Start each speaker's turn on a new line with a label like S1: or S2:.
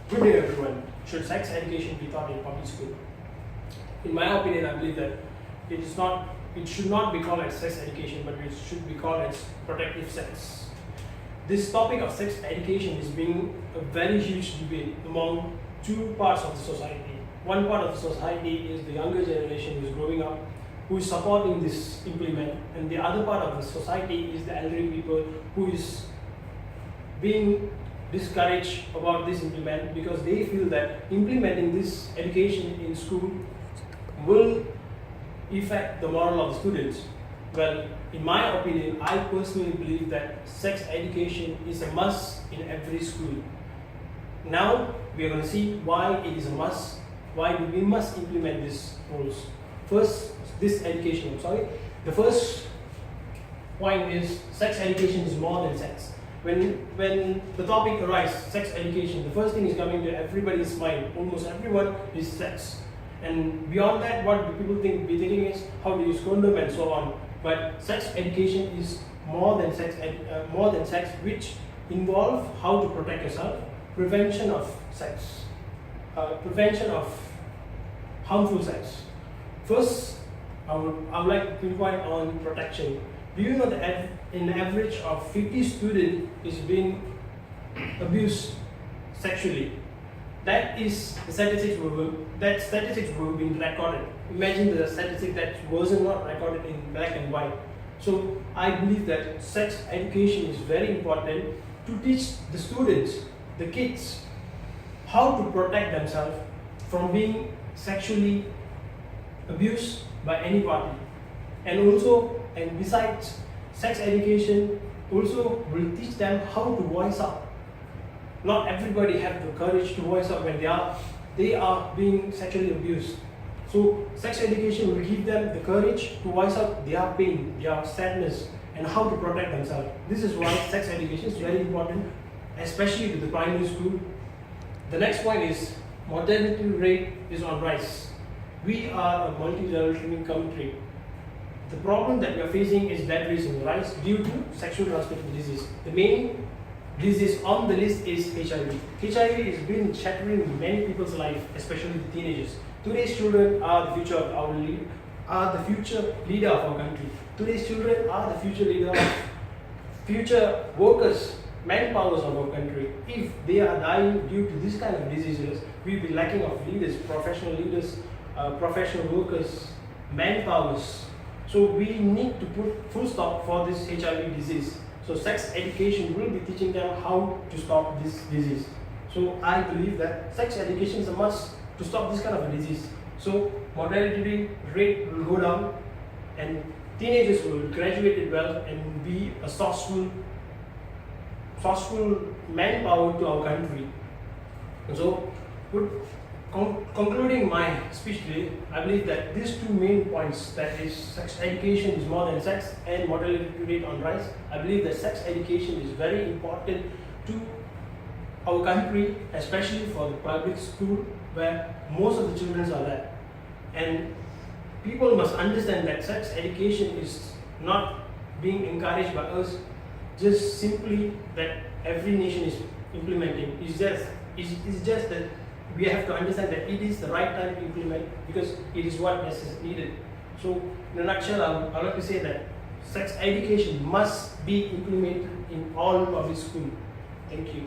S1: Good day everyone. Should sex education be taught in public school? In my opinion, I believe that it should not be called as sex education, but it should be called as protective sex. This topic of sex education is being a very huge debate among two parts of the society. One part of the society is the younger generation who is growing up, who is supporting this implement, and the other part of the society is the elderly people who is being discouraged about this implement because they feel that implementing this education in school will affect the moral of the students. Well, in my opinion, I personally believe that sex education is a must in every school. Now we are going to see why it is a must, why we must implement these rules. First, the first point is sex education is more than sex. When the topic arises, sex education, the first thing is coming to everybody's mind, almost everyone, is sex. And beyond that, what do people be thinking is how to use condom and so on. But sex education is more than sex, which involve how to protect yourself, prevention of sex, prevention of harmful sex. First, I would like to pinpoint on protection. Do you know that an average of 50 students is being abused sexually? That is the statistics were being recorded. Imagine the statistic that was not recorded in black and white. So I believe that sex education is very important to teach the students, the kids, how to protect themselves from being sexually abused by any party. And besides, sex education also will teach them how to voice up. Not everybody have the courage to voice up when they are being sexually abused. So sex education will give them the courage to voice up their pain, their sadness, and how to protect themselves. This is why sex education is very important, especially to the primary school. The next point is mortality rate is on rise. We are a multi-generational country. The problem that we are facing is death rates in rise due to sexual transmitted disease. The main disease on the list is HIV. HIV has been shattering many people's life, especially the teenagers. Today's children are the future leader of our country. Today's children are the future workers, manpowers of our country. If they are dying due to this kind of diseases, we'll be lacking of leaders, professional workers, manpowers. So we need to put full stop for this HIV disease. So sex education will be teaching them how to stop this disease. So I believe that sex education is a must to stop this kind of a disease. So mortality rate will go down and teenagers will graduate well and be a sourceful manpower to our country. So concluding my speech today, I believe that these two main points, that is sex education is more than sex and mortality rate on rise, I believe that sex education is very important to our country, especially for the public school where most of the children are there. And people must understand that sex education is not being encouraged by us just simply that every nation is implementing. It's just that we have to understand that it is the right time to implement because it is what is needed. So in a nutshell, I would like to say that sex education must be implemented in all public schools. Thank you.